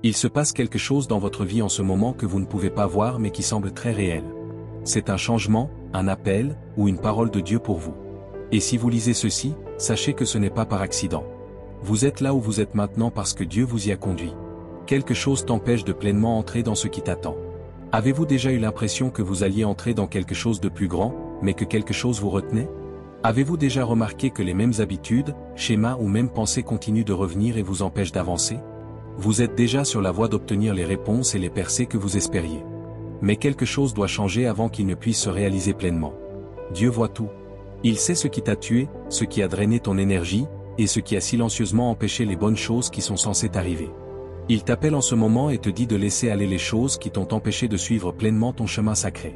Il se passe quelque chose dans votre vie en ce moment que vous ne pouvez pas voir mais qui semble très réel. C'est un changement, un appel, ou une parole de Dieu pour vous. Et si vous lisez ceci, sachez que ce n'est pas par accident. Vous êtes là où vous êtes maintenant parce que Dieu vous y a conduit. Quelque chose t'empêche de pleinement entrer dans ce qui t'attend. Avez-vous déjà eu l'impression que vous alliez entrer dans quelque chose de plus grand, mais que quelque chose vous retenait? Avez-vous déjà remarqué que les mêmes habitudes, schémas ou même pensées continuent de revenir et vous empêchent d'avancer? Vous êtes déjà sur la voie d'obtenir les réponses et les percées que vous espériez. Mais quelque chose doit changer avant qu'il ne puisse se réaliser pleinement. Dieu voit tout. Il sait ce qui t'a tué, ce qui a drainé ton énergie, et ce qui a silencieusement empêché les bonnes choses qui sont censées t'arriver. Il t'appelle en ce moment et te dit de laisser aller les choses qui t'ont empêché de suivre pleinement ton chemin sacré.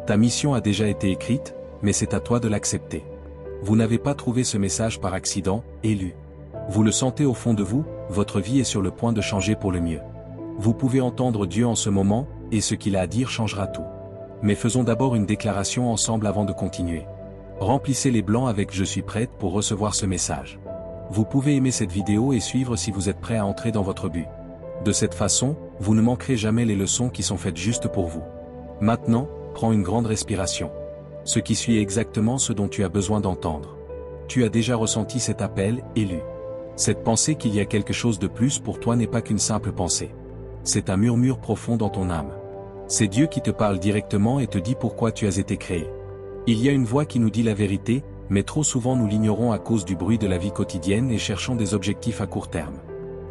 Ta mission a déjà été écrite, mais c'est à toi de l'accepter. Vous n'avez pas trouvé ce message par accident, élu. Vous le sentez au fond de vous, votre vie est sur le point de changer pour le mieux. Vous pouvez entendre Dieu en ce moment, et ce qu'il a à dire changera tout. Mais faisons d'abord une déclaration ensemble avant de continuer. Remplissez les blancs avec « Je suis prête » pour recevoir ce message. Vous pouvez aimer cette vidéo et suivre si vous êtes prêt à entrer dans votre but. De cette façon, vous ne manquerez jamais les leçons qui sont faites juste pour vous. Maintenant, prends une grande respiration. Ce qui suit est exactement ce dont tu as besoin d'entendre. Tu as déjà ressenti cet appel, élu. Cette pensée qu'il y a quelque chose de plus pour toi n'est pas qu'une simple pensée. C'est un murmure profond dans ton âme. C'est Dieu qui te parle directement et te dit pourquoi tu as été créé. Il y a une voix qui nous dit la vérité, mais trop souvent nous l'ignorons à cause du bruit de la vie quotidienne et cherchons des objectifs à court terme.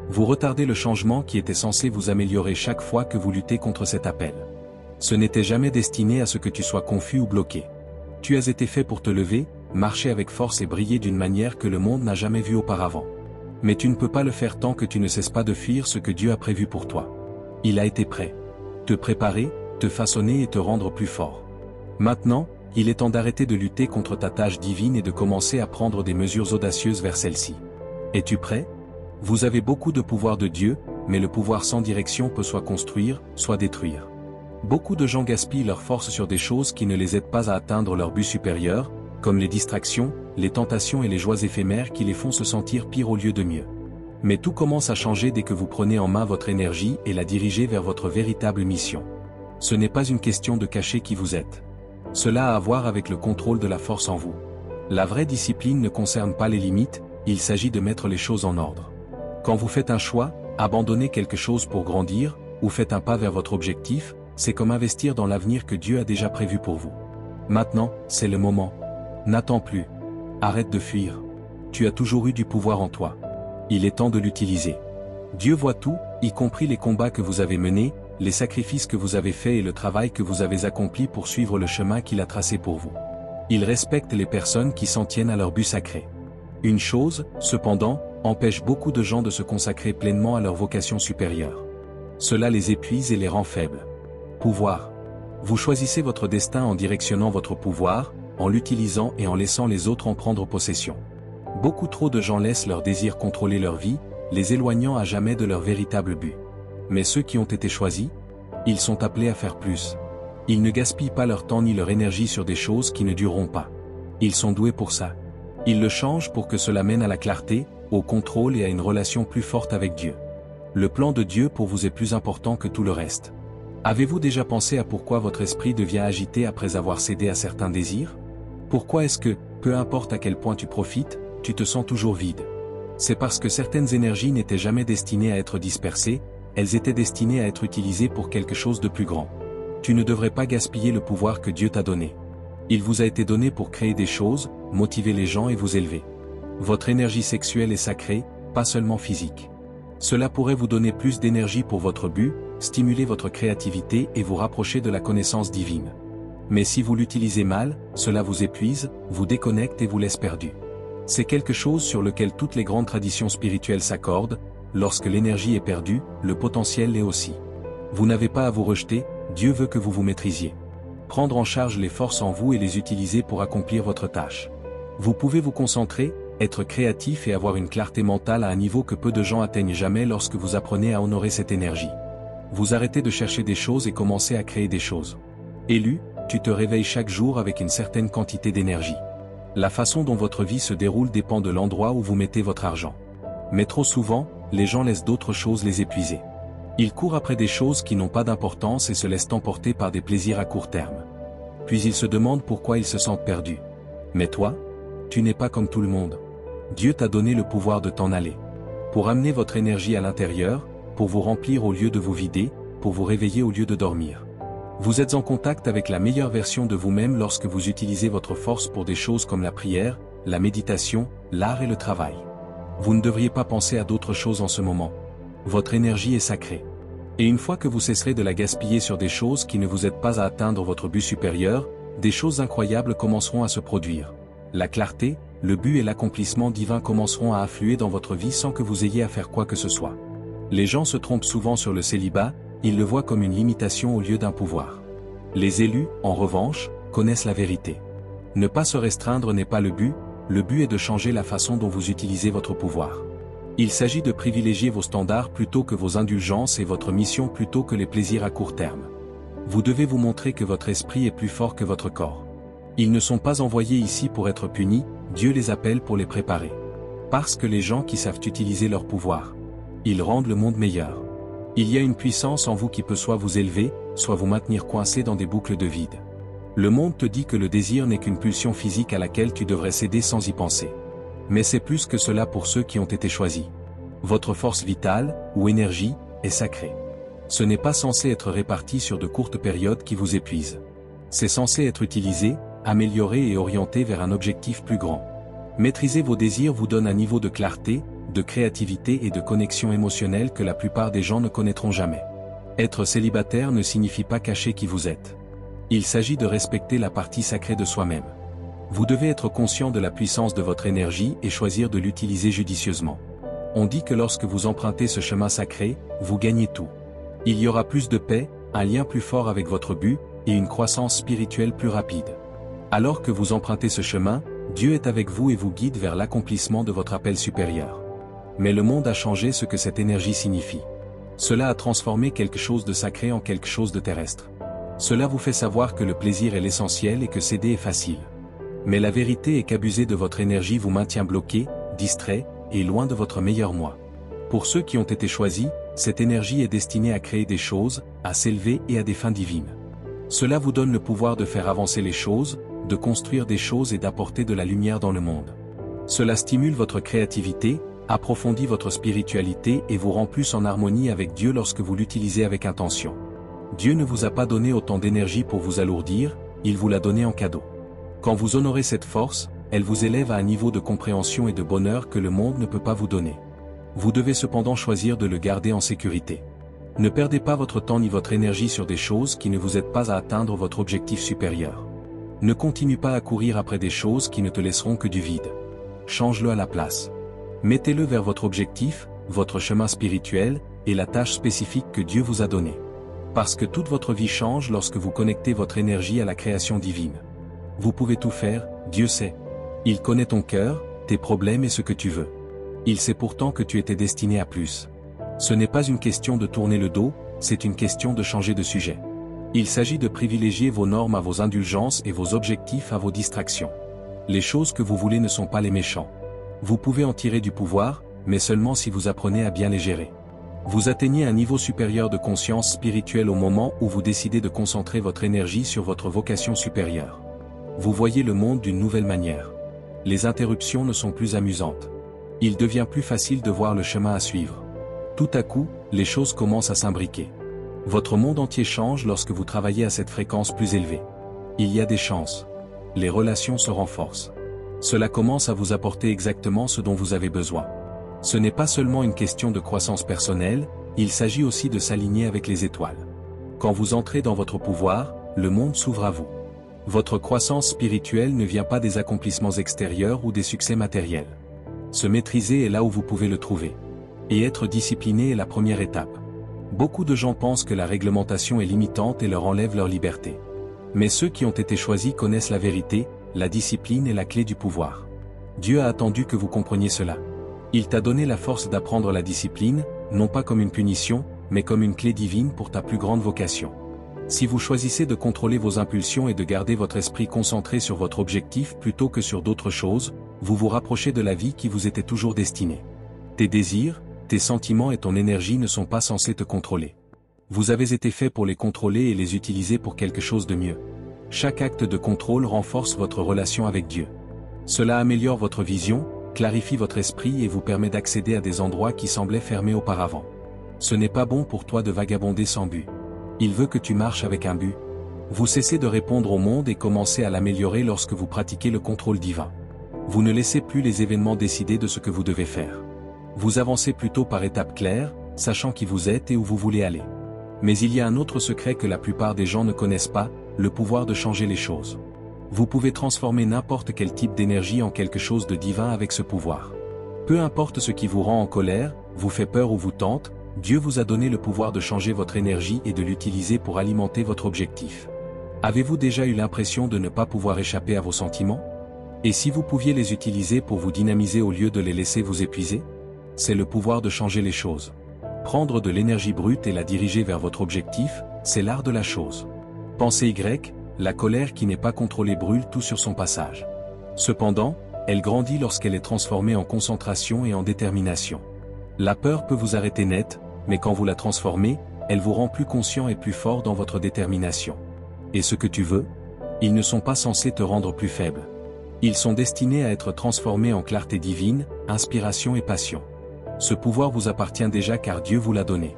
Vous retardez le changement qui était censé vous améliorer chaque fois que vous luttez contre cet appel. Ce n'était jamais destiné à ce que tu sois confus ou bloqué. Tu as été fait pour te lever, marcher avec force et briller d'une manière que le monde n'a jamais vue auparavant. Mais tu ne peux pas le faire tant que tu ne cesses pas de fuir ce que Dieu a prévu pour toi. Il a été prêt. Te préparer, te façonner et te rendre plus fort. Maintenant, il est temps d'arrêter de lutter contre ta tâche divine et de commencer à prendre des mesures audacieuses vers celle-ci. Es-tu prêt? Vous avez beaucoup de pouvoir de Dieu, mais le pouvoir sans direction peut soit construire, soit détruire. Beaucoup de gens gaspillent leur force sur des choses qui ne les aident pas à atteindre leur but supérieur, comme les distractions, les tentations et les joies éphémères qui les font se sentir pire au lieu de mieux. Mais tout commence à changer dès que vous prenez en main votre énergie et la dirigez vers votre véritable mission. Ce n'est pas une question de cacher qui vous êtes. Cela a à voir avec le contrôle de la force en vous. La vraie discipline ne concerne pas les limites, il s'agit de mettre les choses en ordre. Quand vous faites un choix, abandonner quelque chose pour grandir, ou faites un pas vers votre objectif, c'est comme investir dans l'avenir que Dieu a déjà prévu pour vous. Maintenant, c'est le moment. N'attends plus. Arrête de fuir. Tu as toujours eu du pouvoir en toi. Il est temps de l'utiliser. Dieu voit tout, y compris les combats que vous avez menés, les sacrifices que vous avez faits et le travail que vous avez accompli pour suivre le chemin qu'il a tracé pour vous. Il respecte les personnes qui s'en tiennent à leur but sacré. Une chose, cependant, empêche beaucoup de gens de se consacrer pleinement à leur vocation supérieure. Cela les épuise et les rend faibles. Pouvoir. Vous choisissez votre destin en directionnant votre pouvoir, en l'utilisant et en laissant les autres en prendre possession. Beaucoup trop de gens laissent leur désir contrôler leur vie, les éloignant à jamais de leur véritable but. Mais ceux qui ont été choisis, ils sont appelés à faire plus. Ils ne gaspillent pas leur temps ni leur énergie sur des choses qui ne dureront pas. Ils sont doués pour ça. Ils le changent pour que cela mène à la clarté, au contrôle et à une relation plus forte avec Dieu. Le plan de Dieu pour vous est plus important que tout le reste. Avez-vous déjà pensé à pourquoi votre esprit devient agité après avoir cédé à certains désirs? Pourquoi est-ce que, peu importe à quel point tu profites, tu te sens toujours vide? C'est parce que certaines énergies n'étaient jamais destinées à être dispersées, elles étaient destinées à être utilisées pour quelque chose de plus grand. Tu ne devrais pas gaspiller le pouvoir que Dieu t'a donné. Il vous a été donné pour créer des choses, motiver les gens et vous élever. Votre énergie sexuelle est sacrée, pas seulement physique. Cela pourrait vous donner plus d'énergie pour votre but, stimuler votre créativité et vous rapprocher de la connaissance divine. Mais si vous l'utilisez mal, cela vous épuise, vous déconnecte et vous laisse perdu. C'est quelque chose sur lequel toutes les grandes traditions spirituelles s'accordent, lorsque l'énergie est perdue, le potentiel l'est aussi. Vous n'avez pas à vous rejeter, Dieu veut que vous vous maîtrisiez. Prendre en charge les forces en vous et les utiliser pour accomplir votre tâche. Vous pouvez vous concentrer, être créatif et avoir une clarté mentale à un niveau que peu de gens atteignent jamais lorsque vous apprenez à honorer cette énergie. Vous arrêtez de chercher des choses et commencez à créer des choses. Élu, tu te réveilles chaque jour avec une certaine quantité d'énergie. La façon dont votre vie se déroule dépend de l'endroit où vous mettez votre argent. Mais trop souvent, les gens laissent d'autres choses les épuiser. Ils courent après des choses qui n'ont pas d'importance et se laissent emporter par des plaisirs à court terme. Puis ils se demandent pourquoi ils se sentent perdus. Mais toi, tu n'es pas comme tout le monde. Dieu t'a donné le pouvoir de t'en aller. Pour amener votre énergie à l'intérieur, pour vous remplir au lieu de vous vider, pour vous réveiller au lieu de dormir. Vous êtes en contact avec la meilleure version de vous-même lorsque vous utilisez votre force pour des choses comme la prière, la méditation, l'art et le travail. Vous ne devriez pas penser à d'autres choses en ce moment. Votre énergie est sacrée. Et une fois que vous cesserez de la gaspiller sur des choses qui ne vous aident pas à atteindre votre but supérieur, des choses incroyables commenceront à se produire. La clarté, le but et l'accomplissement divin commenceront à affluer dans votre vie sans que vous ayez à faire quoi que ce soit. Les gens se trompent souvent sur le célibat, ils le voient comme une limitation au lieu d'un pouvoir. Les élus, en revanche, connaissent la vérité. Ne pas se restreindre n'est pas le but est de changer la façon dont vous utilisez votre pouvoir. Il s'agit de privilégier vos standards plutôt que vos indulgences et votre mission plutôt que les plaisirs à court terme. Vous devez vous montrer que votre esprit est plus fort que votre corps. Ils ne sont pas envoyés ici pour être punis, Dieu les appelle pour les préparer. Parce que les gens qui savent utiliser leur pouvoir, ils rendent le monde meilleur. Il y a une puissance en vous qui peut soit vous élever, soit vous maintenir coincé dans des boucles de vide. Le monde te dit que le désir n'est qu'une pulsion physique à laquelle tu devrais céder sans y penser. Mais c'est plus que cela pour ceux qui ont été choisis. Votre force vitale, ou énergie, est sacrée. Ce n'est pas censé être réparti sur de courtes périodes qui vous épuisent. C'est censé être utilisé, amélioré et orienté vers un objectif plus grand. Maîtriser vos désirs vous donne un niveau de clarté, de créativité et de connexion émotionnelle que la plupart des gens ne connaîtront jamais. Être célibataire ne signifie pas cacher qui vous êtes. Il s'agit de respecter la partie sacrée de soi-même. Vous devez être conscient de la puissance de votre énergie et choisir de l'utiliser judicieusement. On dit que lorsque vous empruntez ce chemin sacré, vous gagnez tout. Il y aura plus de paix, un lien plus fort avec votre but, et une croissance spirituelle plus rapide. Alors que vous empruntez ce chemin, Dieu est avec vous et vous guide vers l'accomplissement de votre appel supérieur. Mais le monde a changé ce que cette énergie signifie. Cela a transformé quelque chose de sacré en quelque chose de terrestre. Cela vous fait savoir que le plaisir est l'essentiel et que céder est facile. Mais la vérité est qu'abuser de votre énergie vous maintient bloqué, distrait, et loin de votre meilleur moi. Pour ceux qui ont été choisis, cette énergie est destinée à créer des choses, à s'élever et à des fins divines. Cela vous donne le pouvoir de faire avancer les choses, de construire des choses et d'apporter de la lumière dans le monde. Cela stimule votre créativité, approfondit votre spiritualité et vous rend plus en harmonie avec Dieu lorsque vous l'utilisez avec intention. Dieu ne vous a pas donné autant d'énergie pour vous alourdir, il vous l'a donné en cadeau. Quand vous honorez cette force, elle vous élève à un niveau de compréhension et de bonheur que le monde ne peut pas vous donner. Vous devez cependant choisir de le garder en sécurité. Ne perdez pas votre temps ni votre énergie sur des choses qui ne vous aident pas à atteindre votre objectif supérieur. Ne continue pas à courir après des choses qui ne te laisseront que du vide. Change-le à la place. Mettez-le vers votre objectif, votre chemin spirituel, et la tâche spécifique que Dieu vous a donnée. Parce que toute votre vie change lorsque vous connectez votre énergie à la création divine. Vous pouvez tout faire, Dieu sait. Il connaît ton cœur, tes problèmes et ce que tu veux. Il sait pourtant que tu étais destiné à plus. Ce n'est pas une question de tourner le dos, c'est une question de changer de sujet. Il s'agit de privilégier vos normes à vos indulgences et vos objectifs à vos distractions. Les choses que vous voulez ne sont pas les méchants. Vous pouvez en tirer du pouvoir, mais seulement si vous apprenez à bien les gérer. Vous atteignez un niveau supérieur de conscience spirituelle au moment où vous décidez de concentrer votre énergie sur votre vocation supérieure. Vous voyez le monde d'une nouvelle manière. Les interruptions ne sont plus amusantes. Il devient plus facile de voir le chemin à suivre. Tout à coup, les choses commencent à s'imbriquer. Votre monde entier change lorsque vous travaillez à cette fréquence plus élevée. Il y a des chances. Les relations se renforcent. Cela commence à vous apporter exactement ce dont vous avez besoin. Ce n'est pas seulement une question de croissance personnelle, il s'agit aussi de s'aligner avec les étoiles. Quand vous entrez dans votre pouvoir, le monde s'ouvre à vous. Votre croissance spirituelle ne vient pas des accomplissements extérieurs ou des succès matériels. Se maîtriser est là où vous pouvez le trouver. Et être discipliné est la première étape. Beaucoup de gens pensent que la réglementation est limitante et leur enlève leur liberté. Mais ceux qui ont été choisis connaissent la vérité, la discipline est la clé du pouvoir. Dieu a attendu que vous compreniez cela. Il t'a donné la force d'apprendre la discipline, non pas comme une punition, mais comme une clé divine pour ta plus grande vocation. Si vous choisissez de contrôler vos impulsions et de garder votre esprit concentré sur votre objectif plutôt que sur d'autres choses, vous vous rapprochez de la vie qui vous était toujours destinée. Tes désirs, Tes sentiments et ton énergie ne sont pas censés te contrôler. Vous avez été fait pour les contrôler et les utiliser pour quelque chose de mieux. Chaque acte de contrôle renforce votre relation avec Dieu. Cela améliore votre vision, clarifie votre esprit et vous permet d'accéder à des endroits qui semblaient fermés auparavant. Ce n'est pas bon pour toi de vagabonder sans but. Il veut que tu marches avec un but. Vous cessez de répondre au monde et commencez à l'améliorer lorsque vous pratiquez le contrôle divin. Vous ne laissez plus les événements décider de ce que vous devez faire. Vous avancez plutôt par étapes claires, sachant qui vous êtes et où vous voulez aller. Mais il y a un autre secret que la plupart des gens ne connaissent pas, le pouvoir de changer les choses. Vous pouvez transformer n'importe quel type d'énergie en quelque chose de divin avec ce pouvoir. Peu importe ce qui vous rend en colère, vous fait peur ou vous tente, Dieu vous a donné le pouvoir de changer votre énergie et de l'utiliser pour alimenter votre objectif. Avez-vous déjà eu l'impression de ne pas pouvoir échapper à vos sentiments? Et si vous pouviez les utiliser pour vous dynamiser au lieu de les laisser vous épuiser? C'est le pouvoir de changer les choses. Prendre de l'énergie brute et la diriger vers votre objectif, c'est l'art de la chose. Pensée Y, la colère qui n'est pas contrôlée brûle tout sur son passage. Cependant, elle grandit lorsqu'elle est transformée en concentration et en détermination. La peur peut vous arrêter net, mais quand vous la transformez, elle vous rend plus conscient et plus fort dans votre détermination. Et ce que tu veux? Ils ne sont pas censés te rendre plus faible. Ils sont destinés à être transformés en clarté divine, inspiration et passion. Ce pouvoir vous appartient déjà car Dieu vous l'a donné.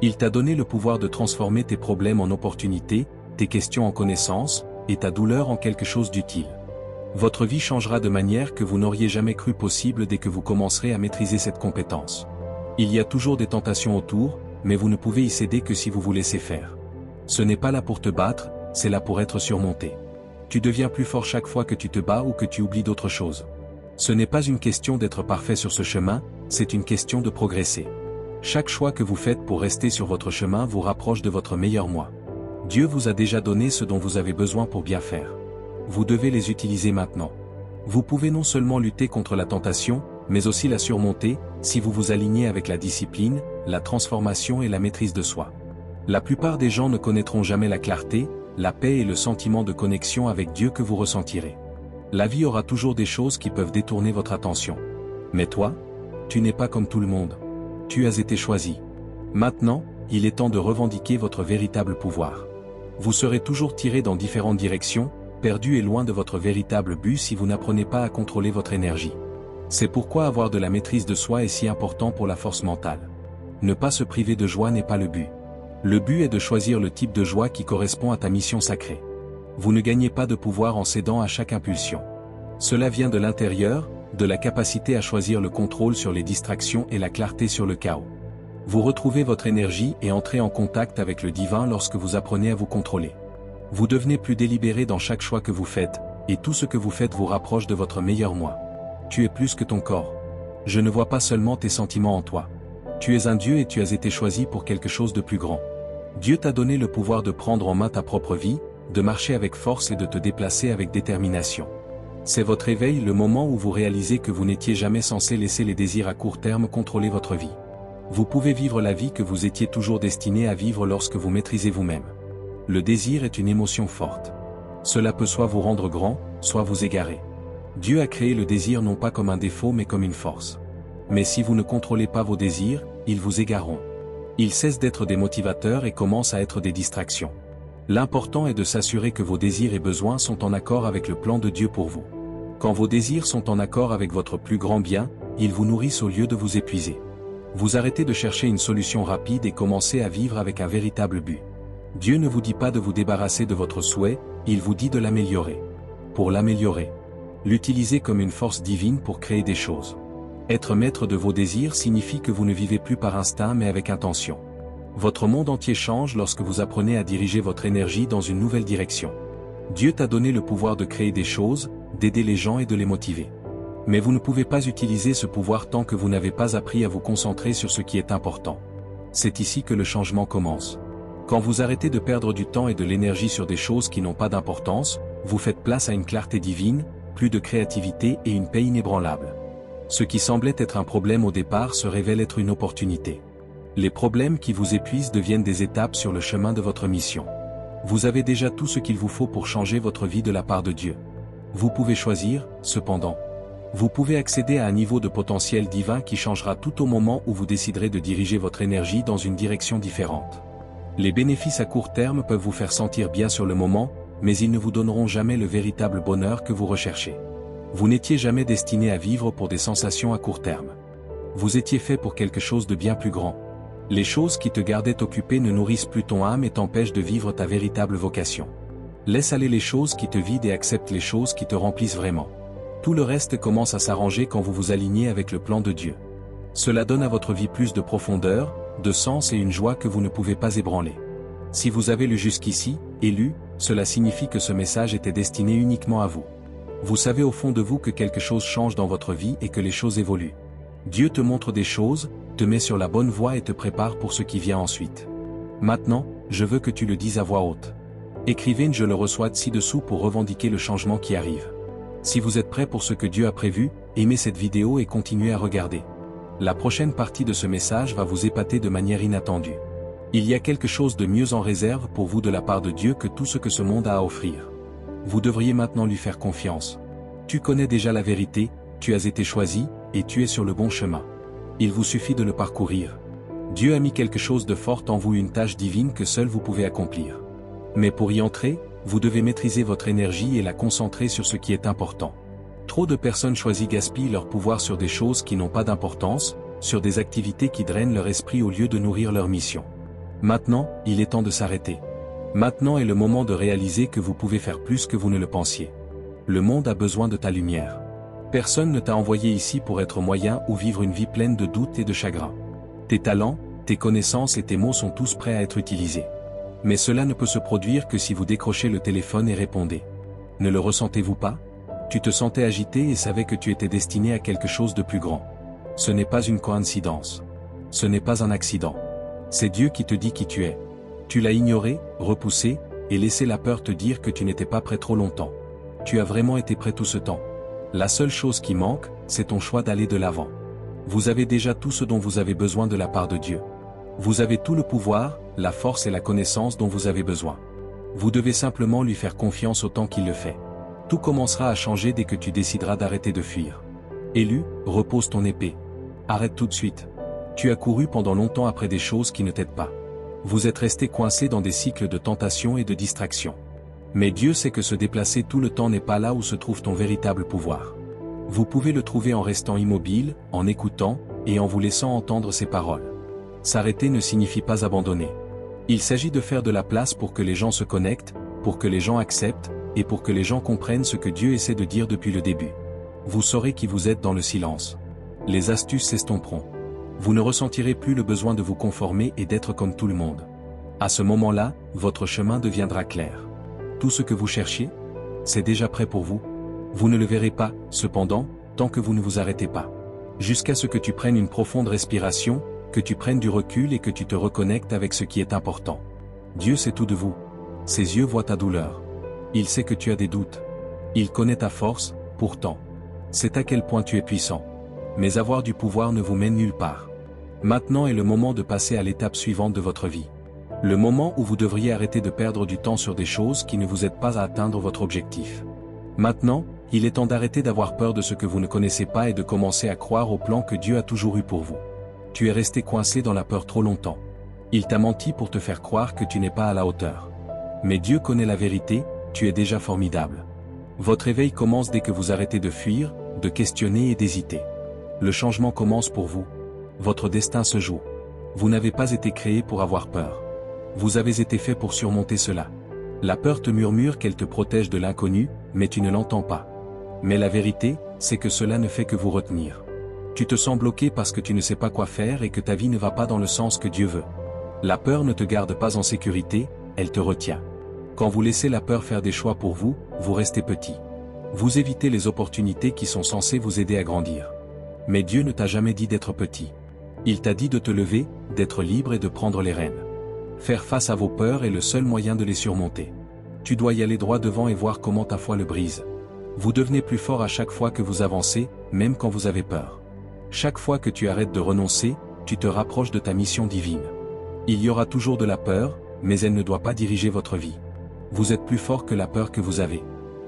Il t'a donné le pouvoir de transformer tes problèmes en opportunités, tes questions en connaissances, et ta douleur en quelque chose d'utile. Votre vie changera de manière que vous n'auriez jamais cru possible dès que vous commencerez à maîtriser cette compétence. Il y a toujours des tentations autour, mais vous ne pouvez y céder que si vous vous laissez faire. Ce n'est pas là pour te battre, c'est là pour être surmonté. Tu deviens plus fort chaque fois que tu te bats ou que tu oublies d'autres choses. Ce n'est pas une question d'être parfait sur ce chemin, c'est une question de progresser. Chaque choix que vous faites pour rester sur votre chemin vous rapproche de votre meilleur moi. Dieu vous a déjà donné ce dont vous avez besoin pour bien faire. Vous devez les utiliser maintenant. Vous pouvez non seulement lutter contre la tentation, mais aussi la surmonter, si vous vous alignez avec la discipline, la transformation et la maîtrise de soi. La plupart des gens ne connaîtront jamais la clarté, la paix et le sentiment de connexion avec Dieu que vous ressentirez. La vie aura toujours des choses qui peuvent détourner votre attention. Mais toi, tu n'es pas comme tout le monde. Tu as été choisi. Maintenant, il est temps de revendiquer votre véritable pouvoir. Vous serez toujours tiré dans différentes directions, perdu et loin de votre véritable but si vous n'apprenez pas à contrôler votre énergie. C'est pourquoi avoir de la maîtrise de soi est si important pour la force mentale. Ne pas se priver de joie n'est pas le but. Le but est de choisir le type de joie qui correspond à ta mission sacrée. Vous ne gagnez pas de pouvoir en cédant à chaque impulsion. Cela vient de l'intérieur, de la capacité à choisir le contrôle sur les distractions et la clarté sur le chaos. Vous retrouvez votre énergie et entrez en contact avec le divin lorsque vous apprenez à vous contrôler. Vous devenez plus délibéré dans chaque choix que vous faites, et tout ce que vous faites vous rapproche de votre meilleur moi. Tu es plus que ton corps. Je ne vois pas seulement tes sentiments en toi. Tu es un Dieu et tu as été choisi pour quelque chose de plus grand. Dieu t'a donné le pouvoir de prendre en main ta propre vie, de marcher avec force et de te déplacer avec détermination. C'est votre éveil le moment où vous réalisez que vous n'étiez jamais censé laisser les désirs à court terme contrôler votre vie. Vous pouvez vivre la vie que vous étiez toujours destiné à vivre lorsque vous maîtrisez vous-même. Le désir est une émotion forte. Cela peut soit vous rendre grand, soit vous égarer. Dieu a créé le désir non pas comme un défaut mais comme une force. Mais si vous ne contrôlez pas vos désirs, ils vous égareront. Ils cessent d'être des motivateurs et commencent à être des distractions. L'important est de s'assurer que vos désirs et besoins sont en accord avec le plan de Dieu pour vous. Quand vos désirs sont en accord avec votre plus grand bien, ils vous nourrissent au lieu de vous épuiser. Vous arrêtez de chercher une solution rapide et commencez à vivre avec un véritable but. Dieu ne vous dit pas de vous débarrasser de votre souhait, il vous dit de l'améliorer. Pour l'améliorer, l'utiliser comme une force divine pour créer des choses. Être maître de vos désirs signifie que vous ne vivez plus par instinct mais avec intention. Votre monde entier change lorsque vous apprenez à diriger votre énergie dans une nouvelle direction. Dieu t'a donné le pouvoir de créer des choses, d'aider les gens et de les motiver. Mais vous ne pouvez pas utiliser ce pouvoir tant que vous n'avez pas appris à vous concentrer sur ce qui est important. C'est ici que le changement commence. Quand vous arrêtez de perdre du temps et de l'énergie sur des choses qui n'ont pas d'importance, vous faites place à une clarté divine, plus de créativité et une paix inébranlable. Ce qui semblait être un problème au départ se révèle être une opportunité. Les problèmes qui vous épuisent deviennent des étapes sur le chemin de votre mission. Vous avez déjà tout ce qu'il vous faut pour changer votre vie de la part de Dieu. Vous pouvez choisir, cependant. Vous pouvez accéder à un niveau de potentiel divin qui changera tout au moment où vous déciderez de diriger votre énergie dans une direction différente. Les bénéfices à court terme peuvent vous faire sentir bien sur le moment, mais ils ne vous donneront jamais le véritable bonheur que vous recherchez. Vous n'étiez jamais destiné à vivre pour des sensations à court terme. Vous étiez fait pour quelque chose de bien plus grand. Les choses qui te gardaient occupé ne nourrissent plus ton âme et t'empêchent de vivre ta véritable vocation. Laisse aller les choses qui te vident et accepte les choses qui te remplissent vraiment. Tout le reste commence à s'arranger quand vous vous alignez avec le plan de Dieu. Cela donne à votre vie plus de profondeur, de sens et une joie que vous ne pouvez pas ébranler. Si vous avez lu jusqu'ici, et lu, cela signifie que ce message était destiné uniquement à vous. Vous savez au fond de vous que quelque chose change dans votre vie et que les choses évoluent. Dieu te montre des choses, te met sur la bonne voie et te prépare pour ce qui vient ensuite. Maintenant, je veux que tu le dises à voix haute. Écrivez « Je le reçois » ci-dessous pour revendiquer le changement qui arrive. Si vous êtes prêt pour ce que Dieu a prévu, aimez cette vidéo et continuez à regarder. La prochaine partie de ce message va vous épater de manière inattendue. Il y a quelque chose de mieux en réserve pour vous de la part de Dieu que tout ce que ce monde a à offrir. Vous devriez maintenant lui faire confiance. Tu connais déjà la vérité, tu as été choisi, et tu es sur le bon chemin. Il vous suffit de le parcourir. Dieu a mis quelque chose de fort en vous, une tâche divine que seul vous pouvez accomplir. Mais pour y entrer, vous devez maîtriser votre énergie et la concentrer sur ce qui est important. Trop de personnes choisies gaspillent leur pouvoir sur des choses qui n'ont pas d'importance, sur des activités qui drainent leur esprit au lieu de nourrir leur mission. Maintenant, il est temps de s'arrêter. Maintenant est le moment de réaliser que vous pouvez faire plus que vous ne le pensiez. Le monde a besoin de ta lumière. Personne ne t'a envoyé ici pour être moyen ou vivre une vie pleine de doutes et de chagrin. Tes talents, tes connaissances et tes mots sont tous prêts à être utilisés. Mais cela ne peut se produire que si vous décrochez le téléphone et répondez. Ne le ressentez-vous pas? Tu te sentais agité et savais que tu étais destiné à quelque chose de plus grand. Ce n'est pas une coïncidence. Ce n'est pas un accident. C'est Dieu qui te dit qui tu es. Tu l'as ignoré, repoussé, et laissé la peur te dire que tu n'étais pas prêt trop longtemps. Tu as vraiment été prêt tout ce temps. La seule chose qui manque, c'est ton choix d'aller de l'avant. Vous avez déjà tout ce dont vous avez besoin de la part de Dieu. Vous avez tout le pouvoir, la force et la connaissance dont vous avez besoin. Vous devez simplement lui faire confiance autant qu'il le fait. Tout commencera à changer dès que tu décideras d'arrêter de fuir. Élu, repose ton épée. Arrête tout de suite. Tu as couru pendant longtemps après des choses qui ne t'aident pas. Vous êtes resté coincé dans des cycles de tentation et de distraction. Mais Dieu sait que se déplacer tout le temps n'est pas là où se trouve ton véritable pouvoir. Vous pouvez le trouver en restant immobile, en écoutant, et en vous laissant entendre ses paroles. S'arrêter ne signifie pas abandonner. Il s'agit de faire de la place pour que les gens se connectent, pour que les gens acceptent, et pour que les gens comprennent ce que Dieu essaie de dire depuis le début. Vous saurez qui vous êtes dans le silence. Les astuces s'estomperont. Vous ne ressentirez plus le besoin de vous conformer et d'être comme tout le monde. À ce moment-là, votre chemin deviendra clair. Tout ce que vous cherchiez, c'est déjà prêt pour vous. Vous ne le verrez pas, cependant, tant que vous ne vous arrêtez pas. Jusqu'à ce que tu prennes une profonde respiration, que tu prennes du recul et que tu te reconnectes avec ce qui est important. Dieu sait tout de vous. Ses yeux voient ta douleur. Il sait que tu as des doutes. Il connaît ta force, pourtant. C'est à quel point tu es puissant. Mais avoir du pouvoir ne vous mène nulle part. Maintenant est le moment de passer à l'étape suivante de votre vie. Le moment où vous devriez arrêter de perdre du temps sur des choses qui ne vous aident pas à atteindre votre objectif. Maintenant, il est temps d'arrêter d'avoir peur de ce que vous ne connaissez pas et de commencer à croire au plan que Dieu a toujours eu pour vous. Tu es resté coincé dans la peur trop longtemps. Il t'a menti pour te faire croire que tu n'es pas à la hauteur. Mais Dieu connaît la vérité, tu es déjà formidable. Votre éveil commence dès que vous arrêtez de fuir, de questionner et d'hésiter. Le changement commence pour vous. Votre destin se joue. Vous n'avez pas été créé pour avoir peur. Vous avez été fait pour surmonter cela. La peur te murmure qu'elle te protège de l'inconnu, mais tu ne l'entends pas. Mais la vérité, c'est que cela ne fait que vous retenir. Tu te sens bloqué parce que tu ne sais pas quoi faire et que ta vie ne va pas dans le sens que Dieu veut. La peur ne te garde pas en sécurité, elle te retient. Quand vous laissez la peur faire des choix pour vous, vous restez petit. Vous évitez les opportunités qui sont censées vous aider à grandir. Mais Dieu ne t'a jamais dit d'être petit. Il t'a dit de te lever, d'être libre et de prendre les rênes. Faire face à vos peurs est le seul moyen de les surmonter. Tu dois y aller droit devant et voir comment ta foi le brise. Vous devenez plus fort à chaque fois que vous avancez, même quand vous avez peur. Chaque fois que tu arrêtes de renoncer, tu te rapproches de ta mission divine. Il y aura toujours de la peur, mais elle ne doit pas diriger votre vie. Vous êtes plus fort que la peur que vous avez.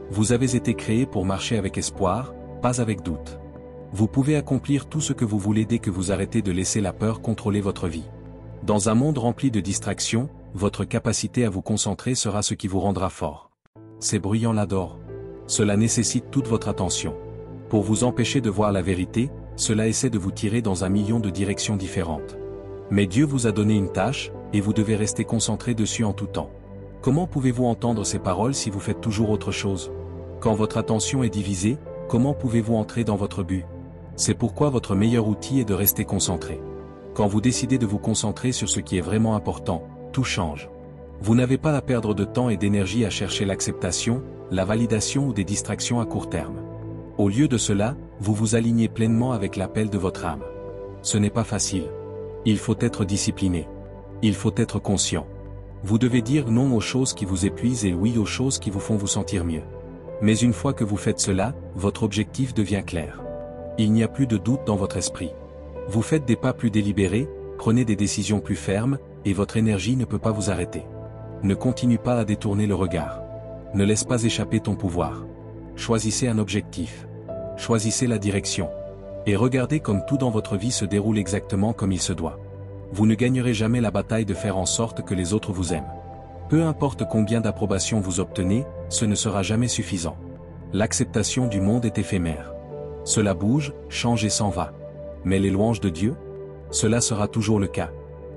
Vous avez été créé pour marcher avec espoir, pas avec doute. Vous pouvez accomplir tout ce que vous voulez dès que vous arrêtez de laisser la peur contrôler votre vie. Dans un monde rempli de distractions, votre capacité à vous concentrer sera ce qui vous rendra fort. Ces bruyants l'adorent. Cela nécessite toute votre attention. Pour vous empêcher de voir la vérité, cela essaie de vous tirer dans un million de directions différentes. Mais Dieu vous a donné une tâche, et vous devez rester concentré dessus en tout temps. Comment pouvez-vous entendre ces paroles si vous faites toujours autre chose? Quand votre attention est divisée, comment pouvez-vous entrer dans votre but? C'est pourquoi votre meilleur outil est de rester concentré. Quand vous décidez de vous concentrer sur ce qui est vraiment important, tout change. Vous n'avez pas à perdre de temps et d'énergie à chercher l'acceptation, la validation ou des distractions à court terme. Au lieu de cela, vous vous alignez pleinement avec l'appel de votre âme. Ce n'est pas facile. Il faut être discipliné. Il faut être conscient. Vous devez dire non aux choses qui vous épuisent et oui aux choses qui vous font vous sentir mieux. Mais une fois que vous faites cela, votre objectif devient clair. Il n'y a plus de doute dans votre esprit. Vous faites des pas plus délibérés, prenez des décisions plus fermes, et votre énergie ne peut pas vous arrêter. Ne continue pas à détourner le regard. Ne laisse pas échapper ton pouvoir. Choisissez un objectif. Choisissez la direction. Et regardez comme tout dans votre vie se déroule exactement comme il se doit. Vous ne gagnerez jamais la bataille de faire en sorte que les autres vous aiment. Peu importe combien d'approbation vous obtenez, ce ne sera jamais suffisant. L'acceptation du monde est éphémère. Cela bouge, change et s'en va. Mais les louanges de Dieu? Cela sera toujours le cas.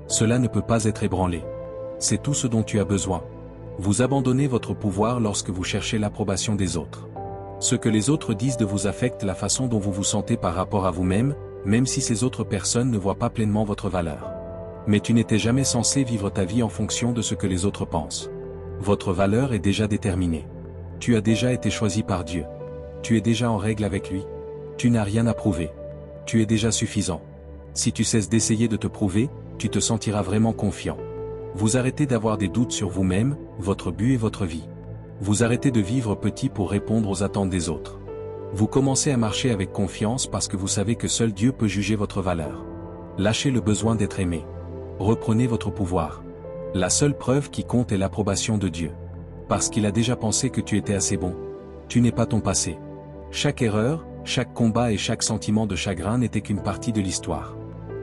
Cela ne peut pas être ébranlé. C'est tout ce dont tu as besoin. Vous abandonnez votre pouvoir lorsque vous cherchez l'approbation des autres. Ce que les autres disent de vous affecte la façon dont vous vous sentez par rapport à vous-même, même si ces autres personnes ne voient pas pleinement votre valeur. Mais tu n'étais jamais censé vivre ta vie en fonction de ce que les autres pensent. Votre valeur est déjà déterminée. Tu as déjà été choisi par Dieu. Tu es déjà en règle avec lui. Tu n'as rien à prouver. Tu es déjà suffisant. Si tu cesses d'essayer de te prouver, tu te sentiras vraiment confiant. Vous arrêtez d'avoir des doutes sur vous-même, votre but et votre vie. Vous arrêtez de vivre petit pour répondre aux attentes des autres. Vous commencez à marcher avec confiance parce que vous savez que seul Dieu peut juger votre valeur. Lâchez le besoin d'être aimé. Reprenez votre pouvoir. La seule preuve qui compte est l'approbation de Dieu. Parce qu'il a déjà pensé que tu étais assez bon. Tu n'es pas ton passé. Chaque erreur, chaque combat et chaque sentiment de chagrin n'était qu'une partie de l'histoire.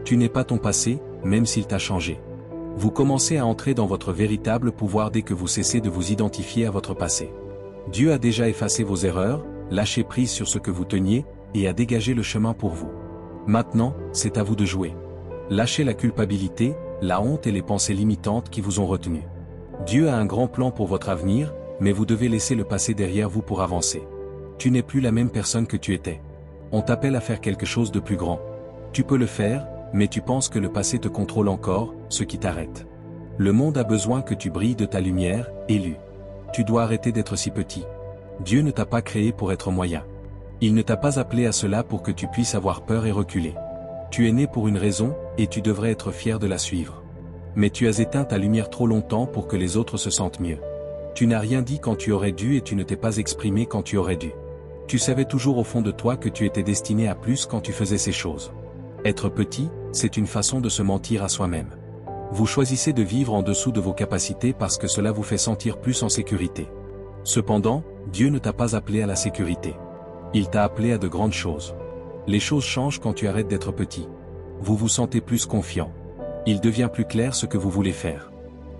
Tu n'es pas ton passé, même s'il t'a changé. Vous commencez à entrer dans votre véritable pouvoir dès que vous cessez de vous identifier à votre passé. Dieu a déjà effacé vos erreurs, lâché prise sur ce que vous teniez, et a dégagé le chemin pour vous. Maintenant, c'est à vous de jouer. Lâchez la culpabilité, la honte et les pensées limitantes qui vous ont retenu. Dieu a un grand plan pour votre avenir, mais vous devez laisser le passé derrière vous pour avancer. Tu n'es plus la même personne que tu étais. On t'appelle à faire quelque chose de plus grand. Tu peux le faire, mais tu penses que le passé te contrôle encore, ce qui t'arrête. Le monde a besoin que tu brilles de ta lumière, élu. Tu dois arrêter d'être si petit. Dieu ne t'a pas créé pour être moyen. Il ne t'a pas appelé à cela pour que tu puisses avoir peur et reculer. Tu es né pour une raison, et tu devrais être fier de la suivre. Mais tu as éteint ta lumière trop longtemps pour que les autres se sentent mieux. Tu n'as rien dit quand tu aurais dû et tu ne t'es pas exprimé quand tu aurais dû. Tu savais toujours au fond de toi que tu étais destiné à plus quand tu faisais ces choses. Être petit, c'est une façon de se mentir à soi-même. Vous choisissez de vivre en dessous de vos capacités parce que cela vous fait sentir plus en sécurité. Cependant, Dieu ne t'a pas appelé à la sécurité. Il t'a appelé à de grandes choses. Les choses changent quand tu arrêtes d'être petit. Vous vous sentez plus confiant. Il devient plus clair ce que vous voulez faire.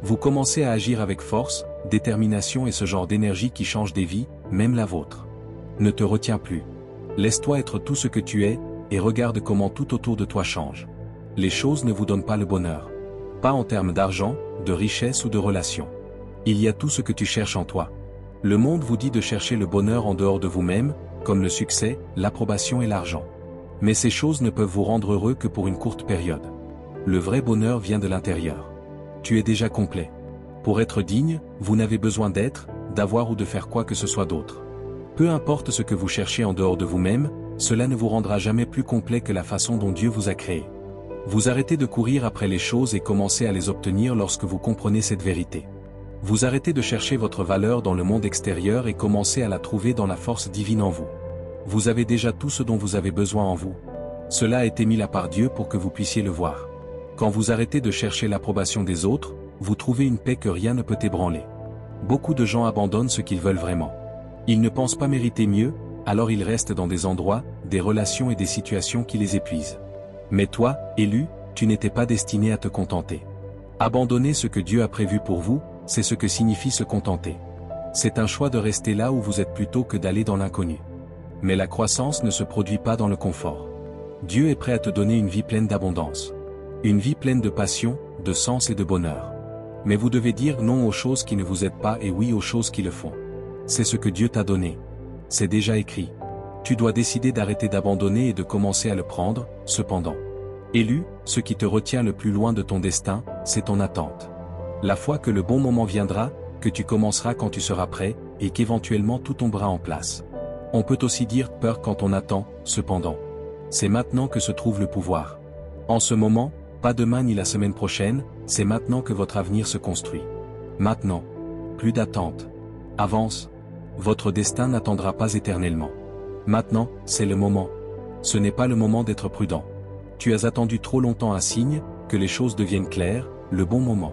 Vous commencez à agir avec force, détermination et ce genre d'énergie qui change des vies, même la vôtre. Ne te retiens plus. Laisse-toi être tout ce que tu es, et regarde comment tout autour de toi change. Les choses ne vous donnent pas le bonheur. Pas en termes d'argent, de richesse ou de relations. Il y a tout ce que tu cherches en toi. Le monde vous dit de chercher le bonheur en dehors de vous-même, comme le succès, l'approbation et l'argent. Mais ces choses ne peuvent vous rendre heureux que pour une courte période. Le vrai bonheur vient de l'intérieur. Tu es déjà complet. Pour être digne, vous n'avez besoin d'être, d'avoir ou de faire quoi que ce soit d'autre. Peu importe ce que vous cherchez en dehors de vous-même, cela ne vous rendra jamais plus complet que la façon dont Dieu vous a créé. Vous arrêtez de courir après les choses et commencez à les obtenir lorsque vous comprenez cette vérité. Vous arrêtez de chercher votre valeur dans le monde extérieur et commencez à la trouver dans la force divine en vous. Vous avez déjà tout ce dont vous avez besoin en vous. Cela a été mis là par Dieu pour que vous puissiez le voir. Quand vous arrêtez de chercher l'approbation des autres, vous trouvez une paix que rien ne peut ébranler. Beaucoup de gens abandonnent ce qu'ils veulent vraiment. Ils ne pensent pas mériter mieux, alors ils restent dans des endroits, des relations et des situations qui les épuisent. Mais toi, élu, tu n'étais pas destiné à te contenter. Abandonner ce que Dieu a prévu pour vous, c'est ce que signifie se contenter. C'est un choix de rester là où vous êtes plutôt que d'aller dans l'inconnu. Mais la croissance ne se produit pas dans le confort. Dieu est prêt à te donner une vie pleine d'abondance. Une vie pleine de passion, de sens et de bonheur. Mais vous devez dire non aux choses qui ne vous aident pas et oui aux choses qui le font. C'est ce que Dieu t'a donné. C'est déjà écrit. Tu dois décider d'arrêter d'abandonner et de commencer à le prendre, cependant. Élu, ce qui te retient le plus loin de ton destin, c'est ton attente. La foi que le bon moment viendra, que tu commenceras quand tu seras prêt, et qu'éventuellement tout tombera en place. On peut aussi dire peur quand on attend, cependant. C'est maintenant que se trouve le pouvoir. En ce moment, pas demain ni la semaine prochaine, c'est maintenant que votre avenir se construit. Maintenant. Plus d'attente. Avance. Votre destin n'attendra pas éternellement. Maintenant, c'est le moment. Ce n'est pas le moment d'être prudent. Tu as attendu trop longtemps un signe, que les choses deviennent claires, le bon moment.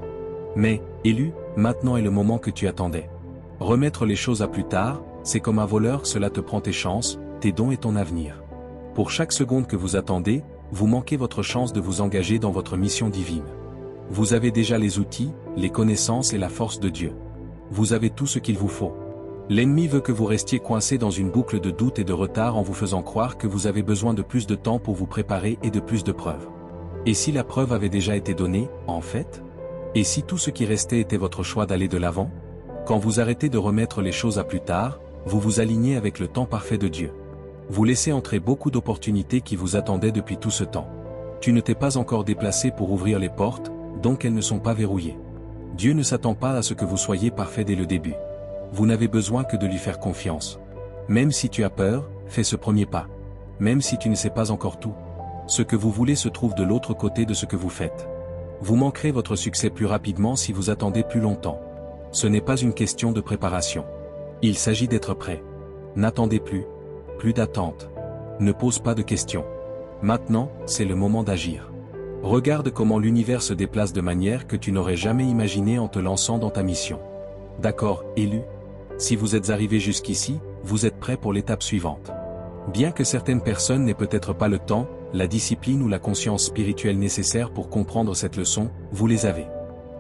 Mais, élu, maintenant est le moment que tu attendais. Remettre les choses à plus tard, c'est comme un voleur, cela te prend tes chances, tes dons et ton avenir. Pour chaque seconde que vous attendez, vous manquez votre chance de vous engager dans votre mission divine. Vous avez déjà les outils, les connaissances et la force de Dieu. Vous avez tout ce qu'il vous faut. L'ennemi veut que vous restiez coincé dans une boucle de doute et de retard en vous faisant croire que vous avez besoin de plus de temps pour vous préparer et de plus de preuves. Et si la preuve avait déjà été donnée, en fait? Et si tout ce qui restait était votre choix d'aller de l'avant? Quand vous arrêtez de remettre les choses à plus tard, vous vous alignez avec le temps parfait de Dieu. Vous laissez entrer beaucoup d'opportunités qui vous attendaient depuis tout ce temps. Tu ne t'es pas encore déplacé pour ouvrir les portes, donc elles ne sont pas verrouillées. Dieu ne s'attend pas à ce que vous soyez parfait dès le début. Vous n'avez besoin que de lui faire confiance. Même si tu as peur, fais ce premier pas. Même si tu ne sais pas encore tout. Ce que vous voulez se trouve de l'autre côté de ce que vous faites. Vous manquerez votre succès plus rapidement si vous attendez plus longtemps. Ce n'est pas une question de préparation. Il s'agit d'être prêt. N'attendez plus. Plus d'attente. Ne pose pas de questions. Maintenant, c'est le moment d'agir. Regarde comment l'univers se déplace de manière que tu n'aurais jamais imaginé en te lançant dans ta mission. D'accord, élu? Si vous êtes arrivé jusqu'ici, vous êtes prêt pour l'étape suivante. Bien que certaines personnes n'aient peut-être pas le temps, la discipline ou la conscience spirituelle nécessaire pour comprendre cette leçon, vous les avez.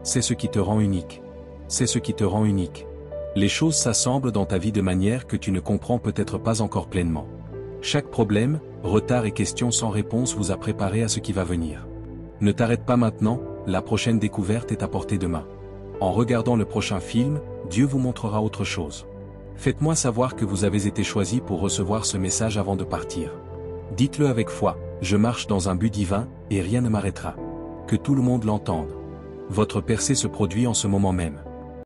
C'est ce qui te rend unique. C'est ce qui te rend unique. Les choses s'assemblent dans ta vie de manière que tu ne comprends peut-être pas encore pleinement. Chaque problème, retard et question sans réponse vous a préparé à ce qui va venir. Ne t'arrête pas maintenant, la prochaine découverte est à portée de main. En regardant le prochain film, Dieu vous montrera autre chose. Faites-moi savoir que vous avez été choisi pour recevoir ce message avant de partir. Dites-le avec foi, je marche dans un but divin, et rien ne m'arrêtera. Que tout le monde l'entende. Votre percée se produit en ce moment même.